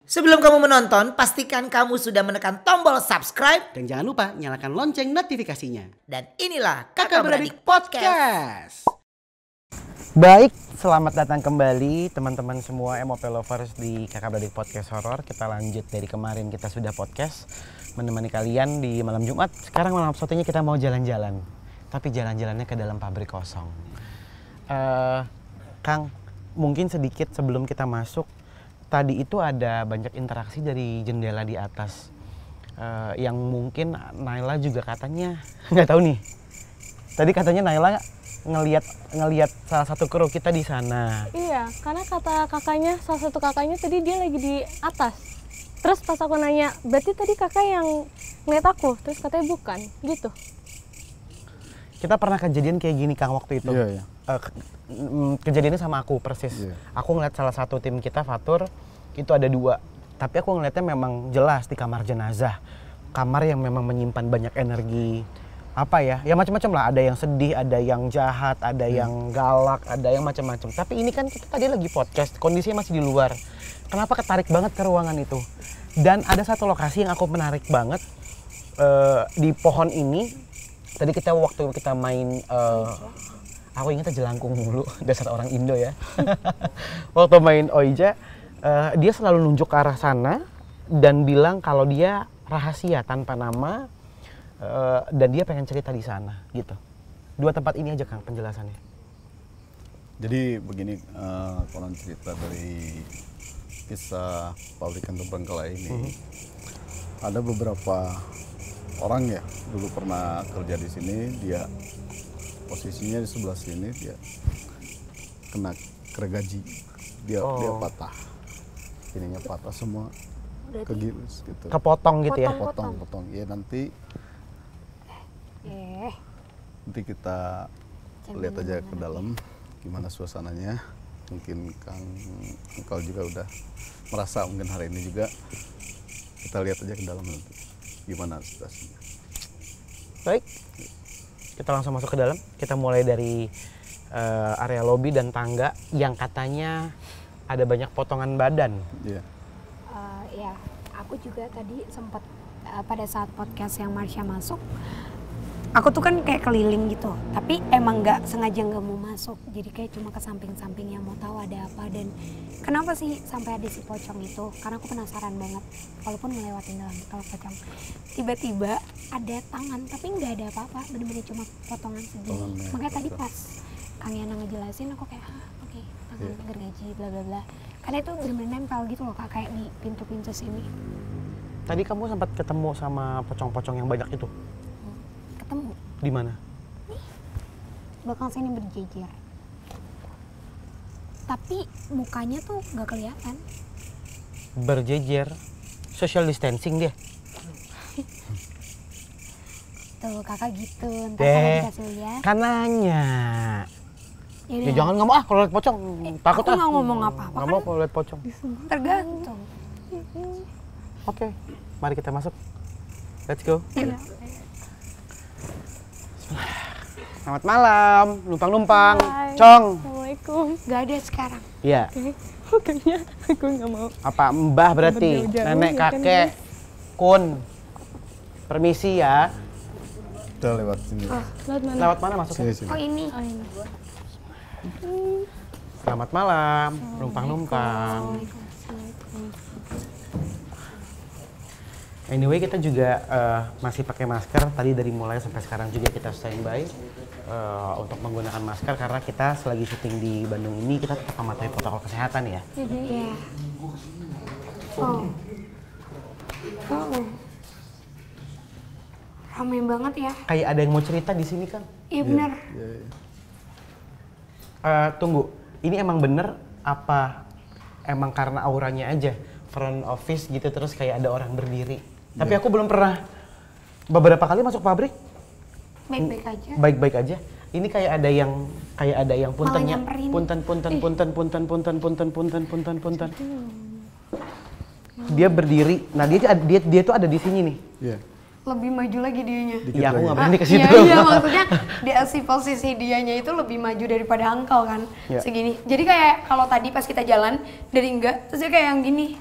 Sebelum kamu menonton, pastikan kamu sudah menekan tombol subscribe. Dan jangan lupa nyalakan lonceng notifikasinya. Dan inilah Kakak Beradik Podcast. Baik, selamat datang kembali teman-teman semua MOP lovers di Kakak Beradik Podcast Horor. Kita lanjut dari kemarin kita sudah podcast menemani kalian di malam Jumat. Sekarang malam Sabtunya kita mau jalan-jalan. Tapi jalan-jalannya ke dalam pabrik kosong. Kang, mungkin sedikit sebelum kita masuk. Tadi itu ada banyak interaksi dari jendela di atas yang mungkin Naila juga katanya nggak tahu nih. Tadi katanya Naila ngelihat salah satu kru kita di sana. Iya, karena kata kakaknya, salah satu kakaknya tadi dia lagi di atas. Terus pas aku nanya, berarti tadi kakak yang ngeliat aku? Terus katanya bukan, gitu. Kita pernah kejadian kayak gini Kang waktu itu. Iya. Kejadiannya sama aku persis. Iya. Aku ngeliat salah satu tim kita Fatur itu ada 2. Tapi aku ngeliatnya memang jelas di kamar jenazah. Kamar yang memang menyimpan banyak energi. Apa ya? Ya macam-macam lah. Ada yang sedih, ada yang jahat, ada yang galak, ada yang macam-macam. Tapi ini kan kita tadi lagi podcast, kondisinya masih di luar. Kenapa ketarik banget ke ruangan itu? Dan ada satu lokasi yang aku menarik banget di pohon ini. Tadi waktu kita main aku ingatnya jelangkung mulu, dasar orang Indo ya. Waktu main Oija, dia selalu nunjuk ke arah sana dan bilang kalau dia rahasia tanpa nama dan dia pengen cerita di sana gitu. 2 tempat ini aja Kang penjelasannya. Jadi begini, konon cerita dari kisah pabrikan Terbengkalai ini. Ada beberapa orang ya dulu pernah kerja di sini, dia posisinya di sebelah sini, dia kena gergaji, dia patah, ininya patah semua, kegilus gitu, Kepotong gitu ya? potong ya. Nanti kita lihat aja ke dalam gimana suasananya. Mungkin Kang juga udah merasa mungkin hari ini juga, kita lihat aja ke dalam nanti gimana situasinya. Baik, kita langsung masuk ke dalam. Kita mulai dari area lobi dan tangga yang katanya ada banyak potongan badan. Iya. Ya, aku juga tadi sempat pada saat podcast yang Marsha masuk, aku tuh kan kayak keliling gitu, tapi emang nggak mau masuk, jadi kayak cuma ke samping-samping yang mau tahu ada apa dan kenapa sih sampai ada si pocong itu, karena aku penasaran banget, walaupun melewatin dalam kalau pocong. Tiba-tiba ada tangan, tapi nggak ada apa-apa, bener-bener cuma potongan segini. Makanya tadi pas Kang Yana ngejelasin, aku kayak, oke, tangan gergaji, bla bla bla. Karena itu bener-bener nempel gitu loh Kak, kayak di pintu-pintu sini. Tadi kamu sempat ketemu sama pocong-pocong yang banyak itu? Ketemu. Di mana? Nih, belakang sini berjejer. Tapi mukanya tuh nggak kelihatan. Berjejer, social distancing dia. Tuh kakak gitu, ntar kalau dikasih lihat. Kan nanya. Yaudah. Ya jangan ngomong kalau lihat pocong, takut aku nggak ngomong apa-apa Nggak kan. mau kalau lihat pocong. Tergantung. Oke, mari kita masuk. Let's go. Iya. Selamat malam, numpang-numpang. Hai. Cong. Assalamualaikum. Gak ada sekarang. Iya. Kayaknya aku nggak mau. Apa mbah berarti? Berjauh-jauh Nenek, ya kan, kakek, kun. Permisi ya. Udah lewat sini. Lewat mana? Lewat mana masuknya? Sini. Oh ini. Oh ini. Selamat malam, numpang-numpang. Anyway, kita juga masih pakai masker. Tadi dari mulai sampai sekarang juga kita standby untuk menggunakan masker karena kita selagi syuting di Bandung ini kita tetap mematuhi protokol kesehatan ya. Iya. Oh. Ramai banget ya. Kayak ada yang mau cerita di sini kan? Iya benar. Tunggu, ini emang bener apa emang karena auranya aja? Front office gitu terus kayak ada orang berdiri. Tapi aku belum pernah beberapa kali masuk pabrik. Baik-baik aja. Baik-baik aja. Ini kayak ada yang puntennya. nyamperin. Punten. Dia berdiri. Nah, dia tuh ada di sini nih. Iya. Lebih maju lagi dianya. Iya, aku nggak berani ke situ. Iya, maksudnya di posisi dianya itu lebih maju daripada Uncle kan. Iya. Segini. Jadi kayak kalau tadi pas kita jalan dari enggak, terus dia kayak yang gini.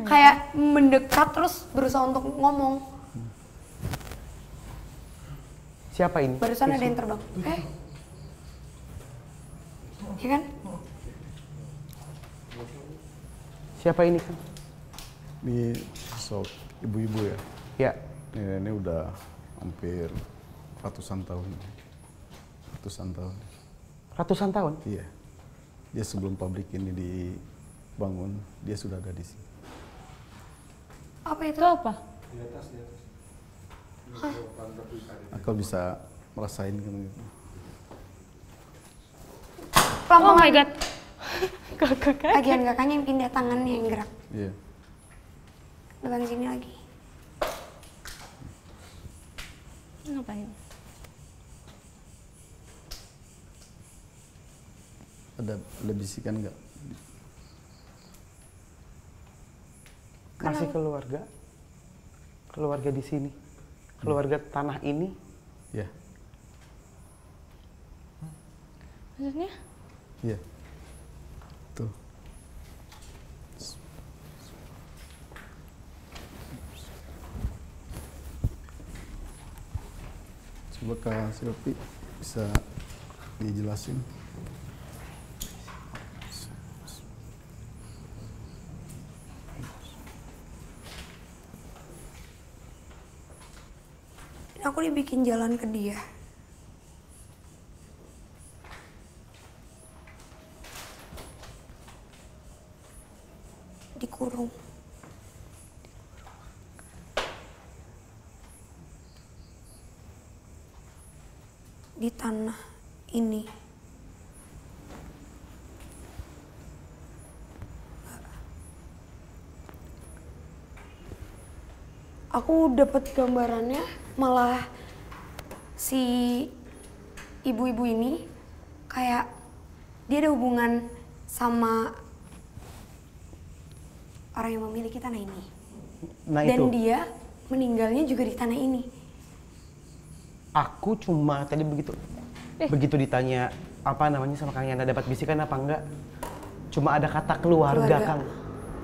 Kayak mendekat terus berusaha untuk ngomong. Siapa ini? Barusan ada yang terbang. Ya kan? Siapa ini kan? Ini sosok ibu-ibu ya. Ya, Ini udah hampir ratusan tahun. Ratusan tahun. ratusan tahun. Iya. Dia sebelum pabrik ini dibangun, dia sudah ada di sini. Apa itu? Itu apa? Akal bisa merasain kan gitu. Oh my god. Kakak. Bagian kakaknya yang pindah tangannya yang gerak. Iya. Depan sini lagi. Ngapain? Ada bisikan nggak? Masih keluarga? Keluarga di sini? Keluarga tanah ini? Iya. Maksudnya? Iya. Tuh. Coba Kak Silvi bisa dijelasin. Aku dibikin jalan ke dia. Dikurung. Di tanah ini. Aku dapat gambarannya malah si ibu-ibu ini kayak dia ada hubungan sama orang yang memiliki tanah ini. Nah Dan itu. dia meninggalnya juga di tanah ini. Aku cuma tadi begitu ditanya apa namanya sama Kang Yana dapat bisikan apa enggak, cuma ada kata keluarga. Kang.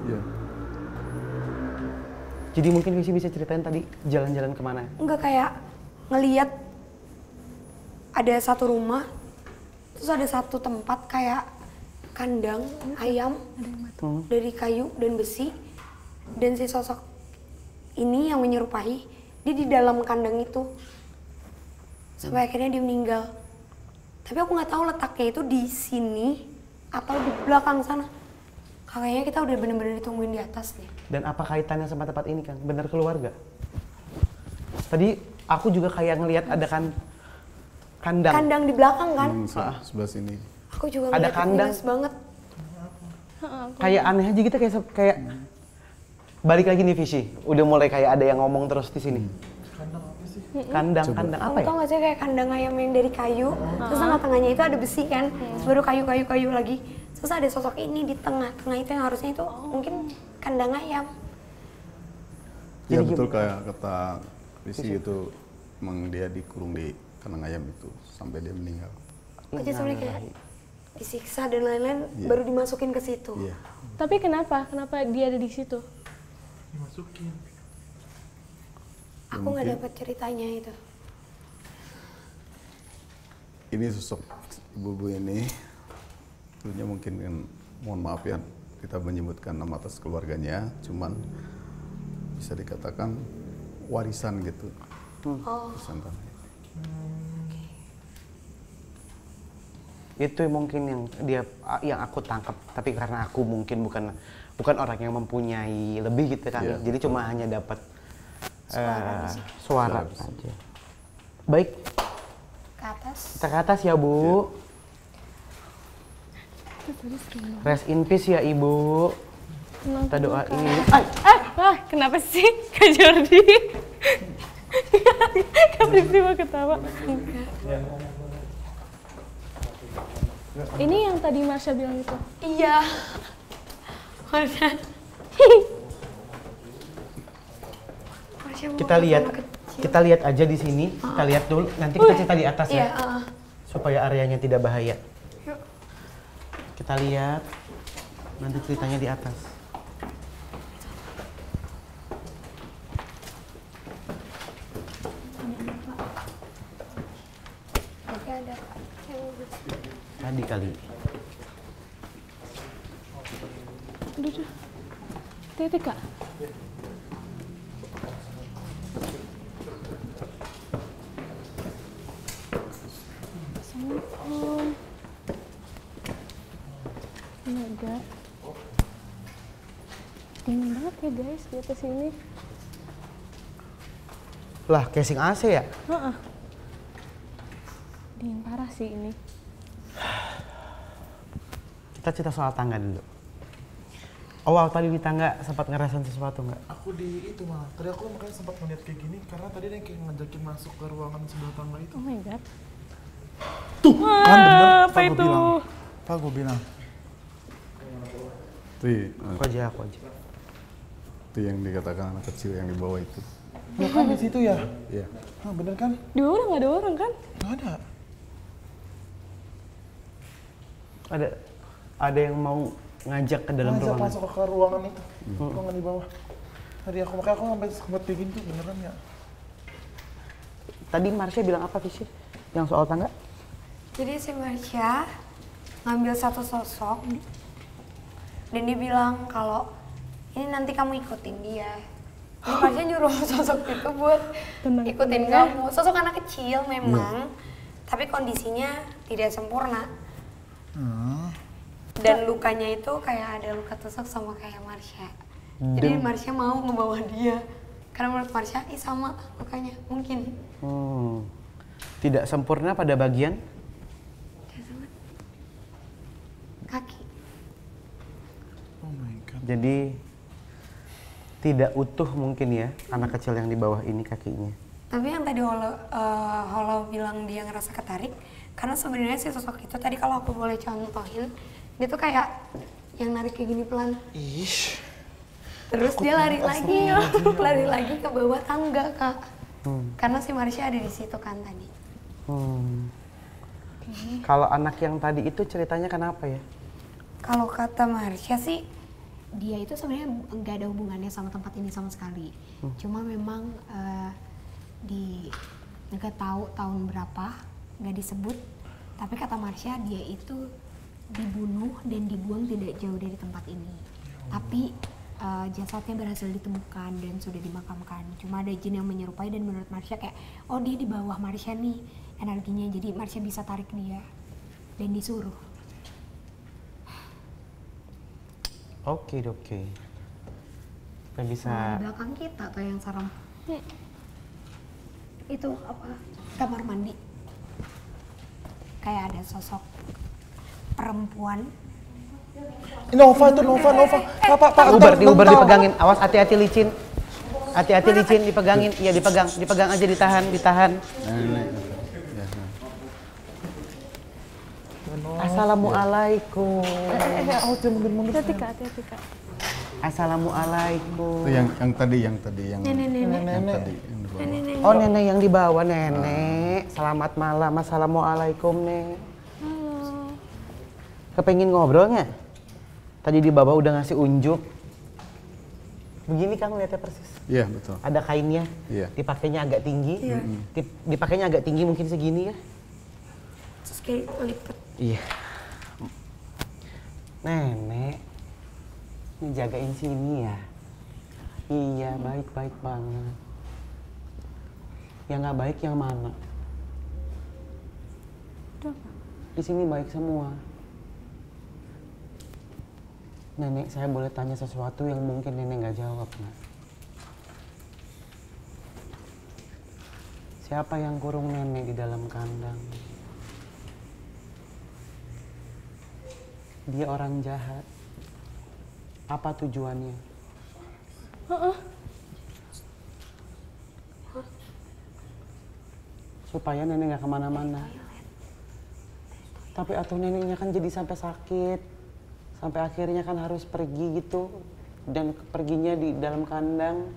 Iya. Jadi mungkin Visi bisa ceritain tadi jalan-jalan kemana? Enggak, kayak ngeliat ada satu rumah, terus ada satu tempat kayak kandang ayam dari kayu dan besi, dan si sosok ini yang menyerupai dia di dalam kandang itu sampai akhirnya dia meninggal. Tapi aku nggak tahu letaknya itu di sini atau di belakang sana. Kayaknya kita udah bener-bener ditungguin di atas deh. Dan apa kaitannya sama tempat ini kan? Benar keluarga? Tadi aku juga kayak ngelihat ada kandang. Kandang di belakang kan? Sebelah sini. Aku juga Ada ngeliat kandang. jelas banget. Kayak aneh aja gitu kayak balik lagi nih Visi. Udah mulai kayak ada yang ngomong terus di sini. Kandang apa Kamu ya? tau gak sih kayak kandang ayam yang dari kayu, terus tengah-tengahnya itu ada besi kan, terus baru kayu lagi, terus ada sosok ini di tengah-tengah itu yang harusnya itu mungkin kandang ayam. Iya Jadi betul kayak kata Risi itu, emang dia dikurung di kandang ayam itu sampai dia meninggal. Aku jadi sebenarnya kayak disiksa dan lain-lain, baru dimasukin ke situ. Iya. Tapi kenapa? Kenapa dia ada di situ? Aku nggak dapat ceritanya itu. Ini sosok ibu-ibu ini, tentunya mungkin kan, mohon maaf ya kita menyebutkan nama atas keluarganya, cuman bisa dikatakan warisan gitu. Warisan tanah. Itu mungkin yang aku tangkap, tapi karena aku mungkin bukan orang yang mempunyai lebih gitu kan. Iya, Jadi betul. cuma hanya dapat Suara suara di aja. Baik, Ke atas. kita ke atas ya Bu. Rest in peace ya Ibu. Kita doain. Kenapa sih Kak Jordi? Kak Priksi mau ketawa. Ini yang tadi Marsha bilang itu. Iya. Marsha. Kita lihat aja di sini. Kita lihat dulu. Nanti kita cerita di atas Iya. ya. Supaya areanya tidak bahaya. Kita lihat. Nanti ceritanya di atas. ada yang Tadi kali. Aduh. Hati-hati Kak. Assalamualaikum. Ini ada. Dingin banget ya guys di atas ini. Lah, casing AC ya? Heeh. Dingin parah sih ini. Kita cerita soal tangga dulu. Awal tadi di tangga sempat ngerasain sesuatu nggak? Aku di itu malah, tadi aku makanya sempat ngeliat kayak gini karena tadi dia kayak ngajakin masuk ke ruangan sebelah tangga itu. Oh my god. Tuh, kan bener, Apa itu? Pak gue bilang. Tuh, Aku aja. itu yang dikatakan anak kecil yang di bawah itu. Ya kan di situ ya? Iya. Nah, bener kan? Dua orang nggak ada orang kan? Nggak ada. Ada yang mau ngajak ke dalam Ngajak ruangan. masuk ke ruangan itu, ruangan di bawah. Tadi aku makanya aku sampai sempat bikin tuh beneran ya. Tadi Marsha bilang apa sih? Yang soal tangga? Jadi si Marsha ngambil satu sosok dan dia bilang kalau ini nanti kamu ikutin dia. Jadi Marsha nyuruh sosok itu buat Tenang, ikutin tenang. kamu. Sosok anak kecil memang, tapi kondisinya tidak sempurna. Dan lukanya itu kayak ada luka tusuk sama kayak Marsha. Jadi Marsha mau ngebawa dia. Karena menurut Marsha, sama lukanya, mungkin. Tidak sempurna pada bagian? Kaki. Oh my god. Jadi tidak utuh mungkin ya anak kecil yang di bawah ini kakinya. Tapi yang tadi Holo bilang dia ngerasa ketarik, karena sebenarnya si sosok itu tadi kalau aku boleh contohin, dia tuh kayak yang narik kayak gini pelan. Ih. Terus dia lari lagi ke bawah tangga, Kak. Karena si Marsha ada di situ kan tadi. Kalau anak yang tadi itu ceritanya kenapa ya? Kalau kata Marsha sih, dia itu sebenarnya nggak ada hubungannya sama tempat ini sama sekali. Cuma memang nggak tahu tahun berapa, nggak disebut. Tapi kata Marsha dia itu dibunuh dan dibuang tidak jauh dari tempat ini. Tapi jasadnya berhasil ditemukan dan sudah dimakamkan. Cuma ada jin yang menyerupai dan menurut Marsha kayak, oh dia di bawah Marsha nih energinya. Jadi Marsha bisa tarik dia dan disuruh. Oke. Kita bisa. Di belakang kita tuh yang serem. Itu apa? Kamar mandi. Kayak ada sosok perempuan. Nova itu Nova. Pak. Uber dipegangin. Awas hati-hati licin. Hati-hati licin dipegangin. Iya dipegang aja ditahan. Assalamualaikum. Hati-hati Kak. Assalamualaikum. Itu yang tadi yang tadi. Nenek. Oh nenek yang di bawah nenek. Selamat malam. Assalamualaikum nek. Halo. Kepengin ngobrolnya? Tadi di bawah udah ngasih unjuk. Begini kan lihatnya persis. Iya betul. Ada kainnya. Iya. Dipakainya agak tinggi. Dipakainya agak tinggi mungkin segini ya. Terus kayak lipet. Iya. Nenek, ini jagain sini ya. Iya, baik banget. Yang nggak baik yang mana? Di sini baik semua. Nenek, saya boleh tanya sesuatu yang mungkin nenek nggak jawab, nggak? Siapa yang kurung nenek di dalam kandang? Dia orang jahat. Apa tujuannya? Supaya nenek nggak kemana-mana. Tapi atuh neneknya kan jadi sampai sakit. Sampai akhirnya kan harus pergi gitu. Dan perginya di dalam kandang.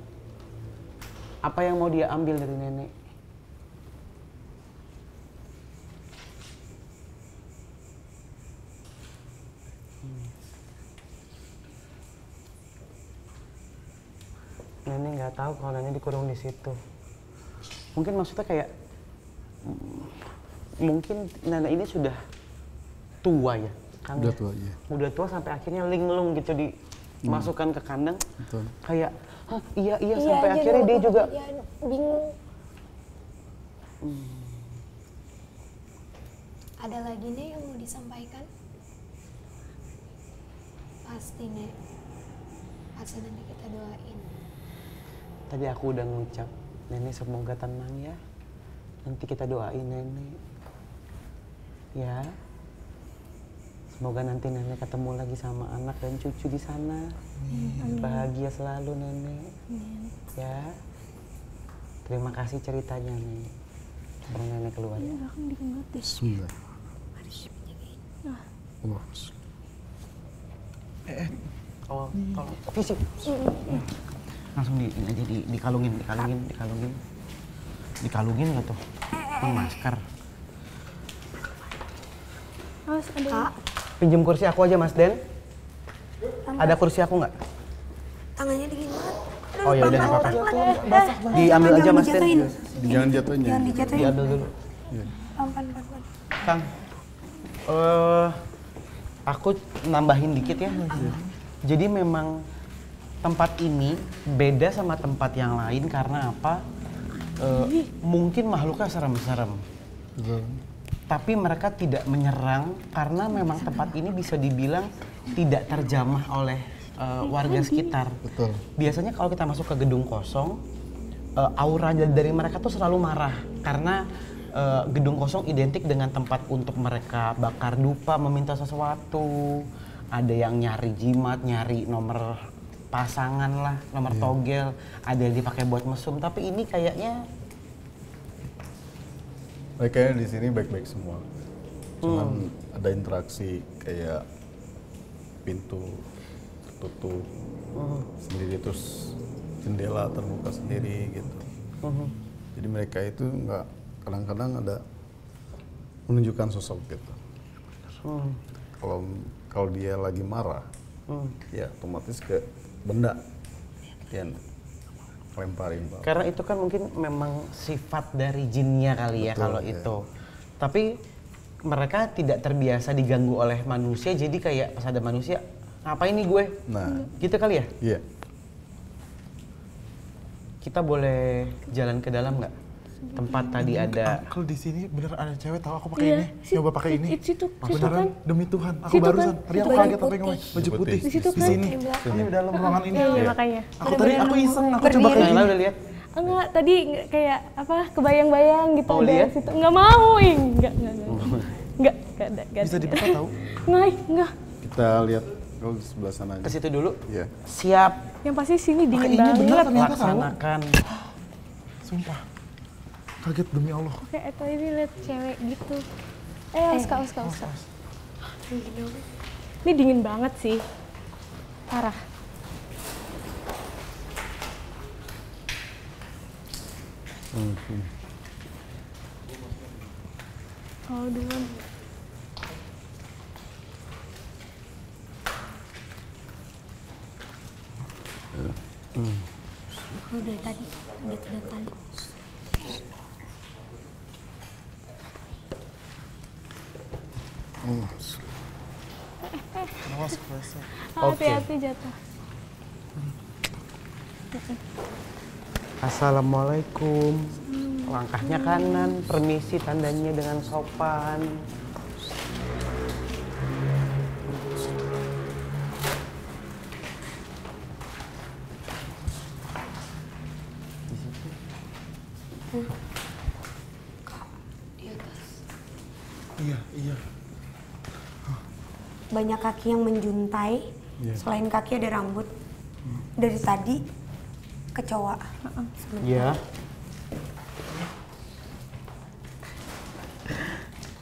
Apa yang mau dia ambil dari nenek? Nenek nggak tahu kalau nenek dikurung di situ. Mungkin maksudnya kayak mungkin nenek ini sudah tua ya, Kang? Udah ya? tua, iya. Udah tua sampai akhirnya linglung gitu dimasukkan ke kandang. Betul. Kayak, hah iya sampai akhirnya dia juga bingung. Ada lagi nih yang mau disampaikan? Pasti nih. Pasti nanti kita doain. Tadi aku udah ngucap, nenek semoga tenang ya. Nanti kita doain nenek. Ya. Semoga nanti nenek ketemu lagi sama anak dan cucu di sana. Bahagia selalu nenek. Ya. Terima kasih ceritanya nih. Sekarang nenek keluar ya. Bismillah. Allah. Oh, tolong. Fisik. Langsung ini aja dikalungin. Dikalungin nggak tuh? Masker. Awas, ada. Kak, Pinjem kursi aku aja Mas Den. Ada kursi aku nggak? tangannya dingin banget. Oh ya udah nggak apa-apa. Diambil aja Mas Den. Jangan jatuhin. Jangan dijatuhin. Diambil dulu. Pelan-pelan. Kang, aku nambahin dikit ya. Jadi memang tempat ini beda sama tempat yang lain karena apa? Mungkin makhluknya serem-serem. Tapi mereka tidak menyerang karena memang tempat ini bisa dibilang tidak terjamah oleh warga sekitar. Betul. Biasanya kalau kita masuk ke gedung kosong, aura dari mereka tuh selalu marah karena gedung kosong identik dengan tempat untuk mereka bakar dupa, meminta sesuatu. Ada yang nyari jimat, nyari nomor pasangan lah, nomor togel, ada yang dipakai buat mesum. Tapi ini kayaknya Kayaknya di sini baik-baik semua. Cuman ada interaksi kayak pintu tertutup sendiri, terus jendela terbuka sendiri gitu. Jadi mereka itu nggak, kadang-kadang ada menunjukkan sosok gitu. Kalau dia lagi marah, ya otomatis ke benda yang lemparin. karena itu kan mungkin memang sifat dari jinnya kali ya. Betul, kalau ya. itu. Tapi mereka tidak terbiasa diganggu oleh manusia, jadi kayak pas ada manusia, ngapain nih gue? Nah, Gitu kali ya? iya. Kita boleh jalan ke dalam nggak? Tempat tadi ada. Uncle di sini bener ada cewek tahu aku pakai Iya, ini. Coba pakai ini. Situ Beneran kan. demi Tuhan, aku Situ barusan. kan, Tadi aku situ kaget kan. apa yang baju putih. Di situ Di kan. sini. Ini di dalam ruangan ini. Iya, makanya. Aku tadi aku iseng, aku coba kayak Yang gini. lain udah lihat? Enggak, tadi kayak apa kebayang-bayang gitu Mau ada lihat? situ. Enggak mau, enggak. Enggak ada. Bisa dibuka tahu? Enggak. Kita lihat kalau di sebelah sana Ke aja. situ dulu. Iya. Siap. Yang pasti sini dingin Pakai ini bener banget. ternyata tahu. Laksanakan. Sumpah. Kaget demi Allah. Kayak tadi lihat cewek gitu. Oscar. Ini dingin banget sih. Parah. Kalau duluan. Aku dari tadi, udah 3 kali. Awas kerasa. Hati-hati jatuh. Assalamualaikum. Langkahnya kanan, permisi tandanya dengan sopan. Iya. Banyak kaki yang menjuntai. Selain kaki ada rambut. Dari tadi kecoa. Iya.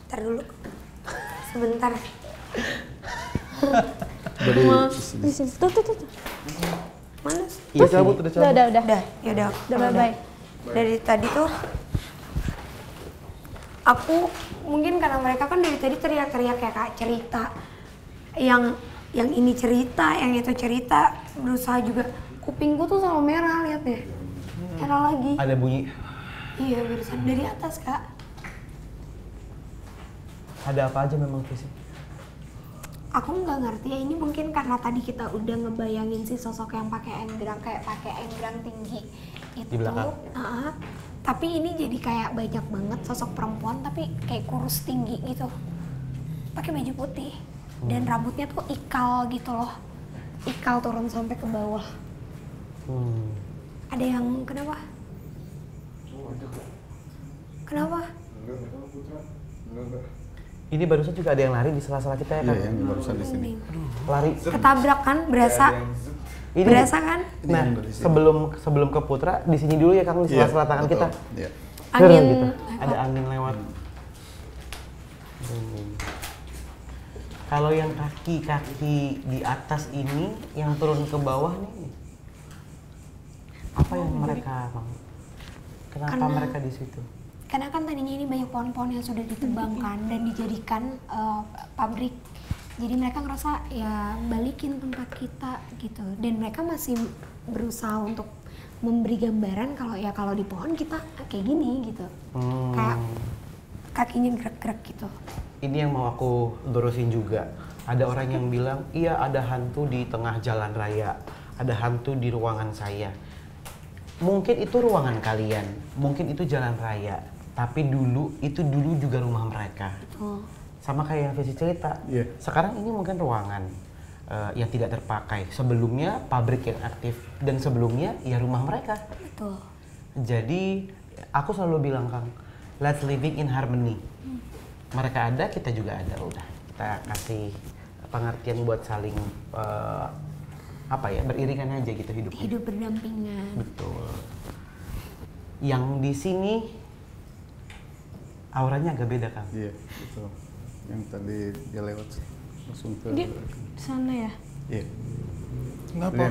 Ntar dulu. Sebentar. Dari Di sini. Tuh. Mana? Iya, Cabut udah cabut. Udah. Udah, yaudah. Udah bye-bye. Dari tadi tuh aku mungkin karena mereka kan dari tadi teriak-teriak kayak Kak cerita. Yang ini cerita, yang itu cerita, berusaha juga. Kupingku tuh sama merah, lihat deh. Merah lagi. Ada bunyi. Iya, barusan dari atas, Kak. Ada apa aja memang fisik? Aku nggak ngerti ya, ini mungkin karena tadi kita udah ngebayangin si sosok yang pakai enggrang, kayak pakai enggrang tinggi itu. Di belakang. Tapi ini jadi kayak banyak banget sosok perempuan tapi kayak kurus tinggi gitu. Pakai baju putih dan rambutnya tuh ikal gitu loh. Ikal turun sampai ke bawah. Ada yang kenapa? Kenapa? Ini barusan juga ada yang lari di sela-sela kita ya kan? Iya, yang barusan di sini. Lari. Ketabrak kan, berasa. Ini, Berasa kan? Nah, sebelum ke Putra di sini dulu ya Kang, di sela-sela tangan kita. Iya. Angin Gitu. Ada angin lewat. Kalau yang kaki-kaki di atas ini yang turun ke bawah nih, apa yang mereka mau? Kenapa mereka di situ? Karena kan tadinya ini banyak pohon-pohon yang sudah ditebangkan dan dijadikan pabrik. Jadi mereka ngerasa ya balikin tempat kita gitu. Dan mereka masih berusaha untuk memberi gambaran kalau ya kalau di pohon kita kayak gini gitu. Kayak kakinya gerak-gerak gitu. Ini yang mau aku lurusin juga. Ada orang yang bilang, iya ada hantu di tengah jalan raya. Ada hantu di ruangan saya. Mungkin itu ruangan kalian, mungkin itu jalan raya. Tapi itu dulu juga rumah mereka. Sama kayak yang Visi cerita. Sekarang ini mungkin ruangan yang tidak terpakai. Sebelumnya pabrik yang aktif dan sebelumnya ya rumah mereka. Betul. Jadi aku selalu bilang Kang, let's living in harmony. Mereka ada, kita juga ada. Udah kita kasih pengertian buat saling beriringan aja gitu hidupnya. Hidup berdampingan. Betul. Yang di sini auranya agak beda Kang. Iya, betul. Yang tadi dia lewat langsung ke... Dia sana ya? Iya. Kenapa?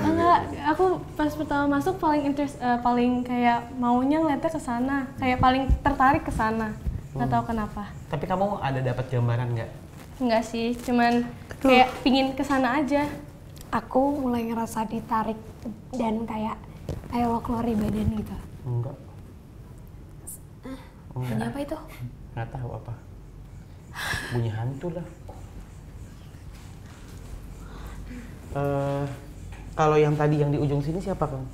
Enggak, aku pas pertama masuk paling kayak maunya ngeliatnya ke sana, kayak paling tertarik ke sana. Nggak tahu kenapa. Tapi kamu ada dapat gambaran nggak? Enggak sih, cuman kayak pingin ke sana aja. Aku mulai ngerasa ditarik dan kayak ayo lo keluar dari badan gitu. Enggak. Bunyi apa itu? Nggak tahu apa. Bunyi hantu lah. Kalau yang tadi yang di ujung sini siapa Kang?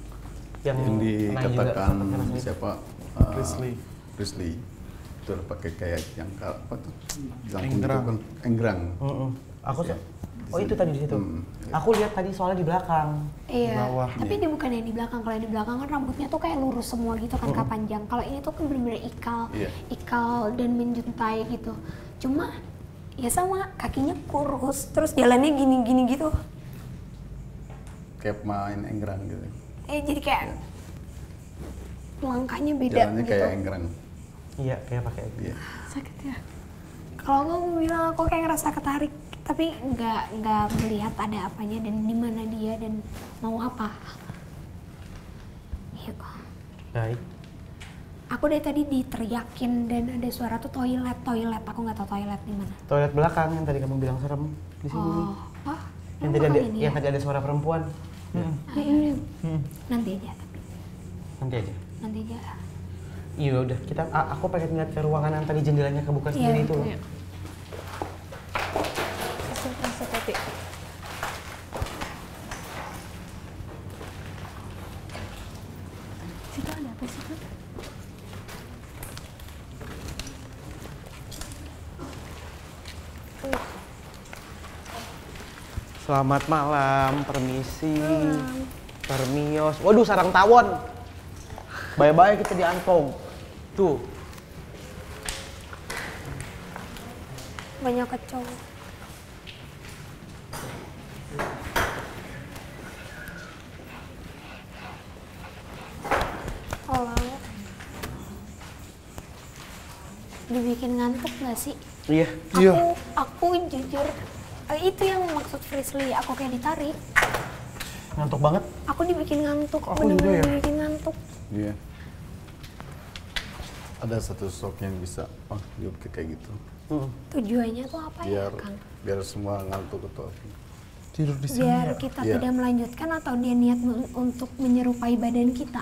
Yang dikatakan siapa? Grizzly. Itu pakai kayak yang apa tuh? Enggrang. Aku oh itu tadi di situ. Aku lihat tadi soalnya di belakang. Iya. Bawah. Tapi dia bukan yang di belakang. Kalau yang di belakang kan rambutnya tuh kayak lurus semua gitu kan, panjang. Kalau ini tuh kan bener-bener ikal dan menjuntai gitu. Cuma ya sama kakinya kurus, terus jalannya gini-gini gitu. Kayak main enggrang gitu. Jadi kayak langkahnya beda Jalannya gitu. kayak enggrang. Iya, kayak pakai. Iya. Sakit ya? Kalau aku bilang aku kayak ngerasa ketarik, tapi nggak melihat ada apanya dan di mana dia dan mau apa. Yuk. Baik. Aku dari tadi diteriakin dan ada suara tuh toilet. Aku nggak tahu toilet di mana. Toilet belakang yang tadi kamu bilang serem di sini. Wah, Yang tadi ada suara perempuan. ini. Nanti aja tapi. Nanti aja. Nanti aja. Iya udah, aku pengen lihat ke ruangan yang tadi jendelanya kebuka sendiri itu. Iya. Hati. Situ ada apa sih Kak? Selamat malam, permisi. Permios. Waduh, sarang tawon. Bye-bye kita di Antong. Tuh. Banyak kecoa. Dibikin ngantuk nggak sih? Iya. Aku jujur itu yang maksud Frisley, aku kayak ditarik. Ngantuk banget. Aku dibikin ngantuk, Aku juga ya. dibikin ngantuk. Iya. Ada satu sosok yang bisa diukir kayak gitu. Tujuannya tuh apa ya, Biar Kang? biar semua ngantuk atau apa. Tidur di sini. Biar kita Iya. tidak melanjutkan atau dia niat untuk menyerupai badan kita.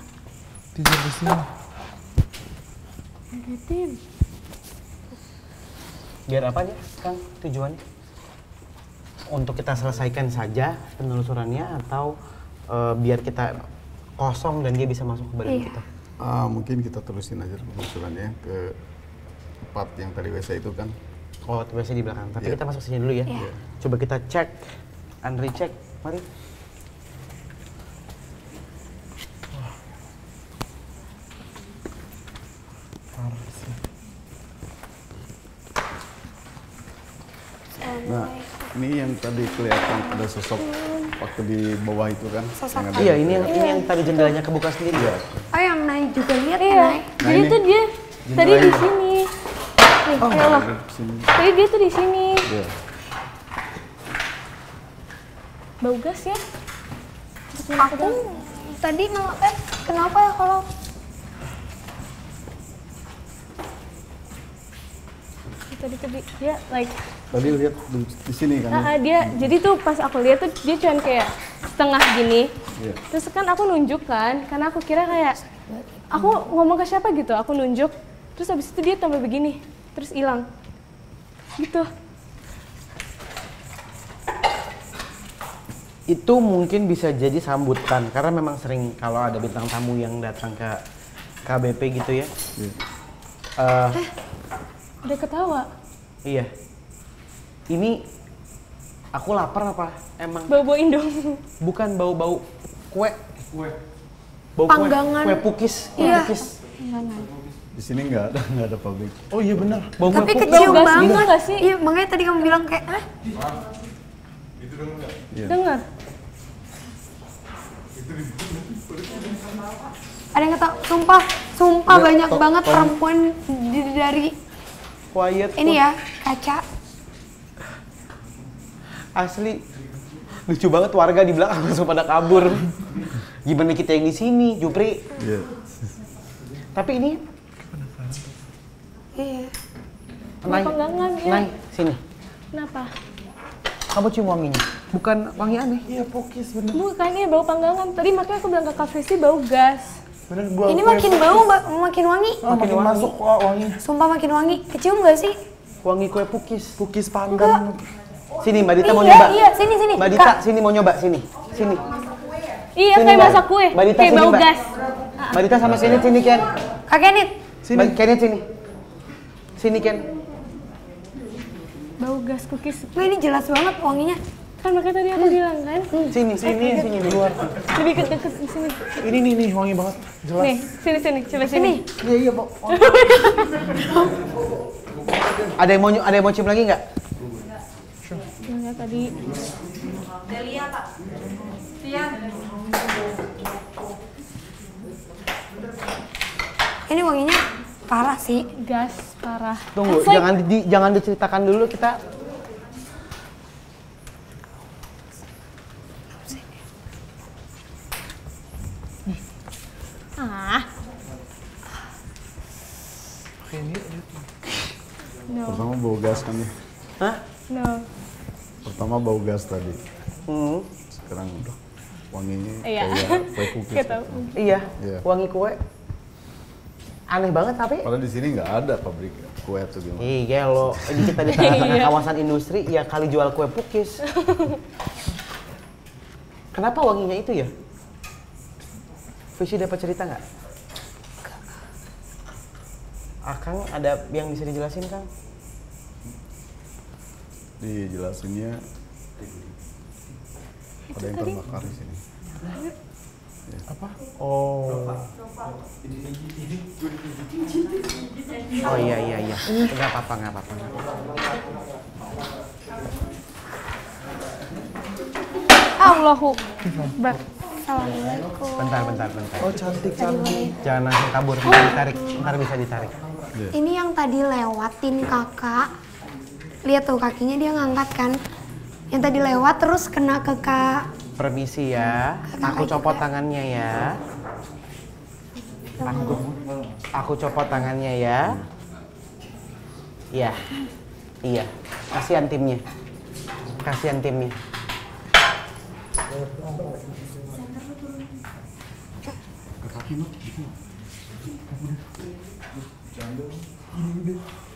Tidur di sini. Biar apa aja, Kang, tujuannya? Untuk kita selesaikan saja penelusurannya atau biar kita kosong dan dia bisa masuk ke badan kita? Mungkin kita terusin aja penelusurannya ke tempat yang tadi WC itu kan. Oh, WC di belakang. Tapi Iya. kita masuk sini dulu ya. Iya. Coba kita cek, Andri cek, mari. Nah, ini yang tadi kelihatan ada sosok waktu di bawah itu kan. Sosok yang ada Iya, di- ini yang tadi jendelanya kebuka sendiri ya. Oh yang naik juga lihat Iya. ya naik. Jadi ini tuh dia tadi di sini. Nih, ya Allah. Sini. Tadi dia tuh di sini. Iya. Bau gas ya? Aku tadi kenapa ya kalau Tadi dia like Tadi lihat di sini kan. dia jadi tuh pas aku lihat tuh dia cuman kayak setengah gini. Iya. Terus kan aku nunjuk kan, karena aku kira kayak aku ngomong ke siapa gitu, aku nunjuk. Terus habis itu dia tambah begini, terus hilang. Gitu. Itu mungkin bisa jadi sambutan karena memang sering kalau ada bintang tamu yang datang ke KBP gitu ya. Iya. Udah ketawa. Iya. Ini aku lapar apa? Emang Bau-bau Indomie. bukan bau-bau kue. Bau Panggangan. kue pukis. Kue Iya. pukis. Di sini nggak ada pabrik. Oh iya benar. Bau kue tapi pukis. kecium gas banget. gitu nggak sih? Iya makanya tadi kamu bilang kayak Iya. Dengar. ada yang kata sumpah banyak banget perempuan dari Quiet. ini ya kaca. Asli lucu banget warga di belakang langsung pada kabur. Gimana kita yang di sini, Jupri? Iya. Tapi ini Iya. Nay, Panggangan, ya. Nay, sini. Kenapa? Kamu cium wanginya. Bukan wangi aneh. Iya pokis bener. Bukan, ini bau panggangan. Tadi makanya aku bilang ke Kak Festi bau gas. Bener gua. Ini makin bau makin wangi. makin masuk kok wanginya. Sumpah makin wangi. Kecium gak sih? Wangi kue pukis. Pukis panggang. Sini Mbak Dita mau nyoba. Iya, sini. Mbak Dita Kak. sini mau nyoba sini. Sini. Iya, Sini, kayak Mbak. masak kue. Mbak Dita, Kayak sini, bau Mbak. gas. Mbak Dita sama sini Ken. Kak Kenit. Sini. Kenit sini. Sini Ken. Bau gas cookies. Wah ini jelas banget wanginya. Kan makanya tadi aku bilang kan. Sini sini di luar. Lebih deket di sini. Ini nih wangi banget. Jelas. Nih, sini. Coba sini. Iya iya Pak. Ada yang mau cium lagi nggak? Nah, tadi Ini wanginya parah sih. gas parah. Tunggu, It's like- jangan diceritakan dulu kita. Pertama bau gas kan ya. Hah? No. Pertama bau gas tadi. Hmm. Sekarang udah wanginya Iya. kayak kue cookies. Kita Iya. Iya. Wangi kue. Aneh banget tapi. Padahal di sini nggak ada pabrik kue tuh gimana. Iya lo, ini kita di tengah-tengah Iya. kawasan industri ya kali jual kue pukis. Kenapa wanginya itu ya? Visi dapat cerita nggak? Kang ada yang bisa dijelasin Kang? Dijelasinnya ada yang terbakar di sini. Oh. Oh iya. Nggak apa-apa. Allahu Akbar. Assalamualaikum. Bentar. Oh cantik. Jangan langsung kabur, bisa ditarik. Ntar bisa ditarik. Ini yang tadi lewatin kakak. Lihat tuh kakinya dia ngangkat kan. Yang tadi lewat terus kena ke kak. Permisi ya, aku copot tangannya ya. Aku copot tangannya ya. Iya. Kasihan timnya.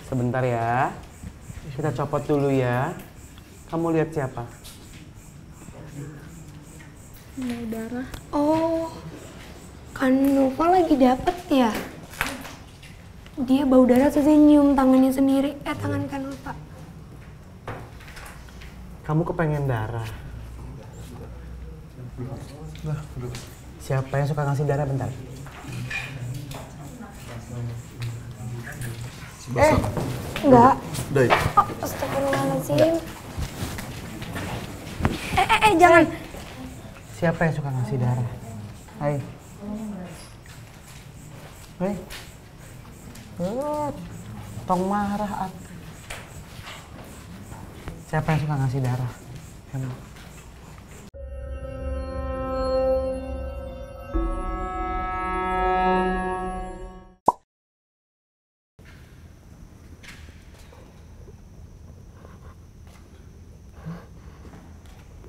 Sebentar ya. Kita copot dulu ya. Kamu lihat siapa? Mau darah. Oh, kan Nova lagi dapet ya? Dia bau darah terus dia nyium tangannya sendiri. Tangan kan Nova. Kamu kepengen darah. Siapa yang suka ngasih darah bentar? Enggak. Dai. Astagfirullahaladzim. Jangan. Siapa yang suka ngasih darah? Hai. Hai. Tong marah. Siapa yang suka ngasih darah? Emang.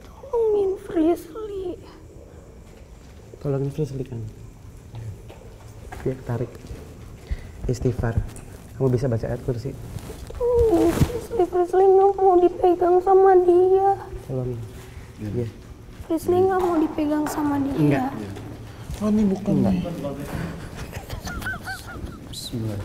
Tolongin Frisly. Tolongin Frisly kan. Dia tarik. Istighfar. Kamu bisa baca ayat kursi. Frisly nggak mau dipegang sama dia. Tolongin. Iya. Frisly nggak mau dipegang sama dia. Enggak. Oh ini bukan. Enggak. Bismillah.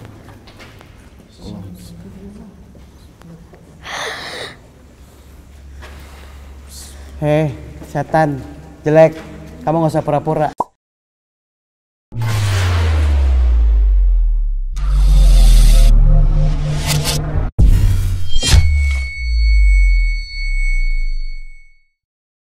Hei, setan, jelek. Kamu nggak usah pura-pura.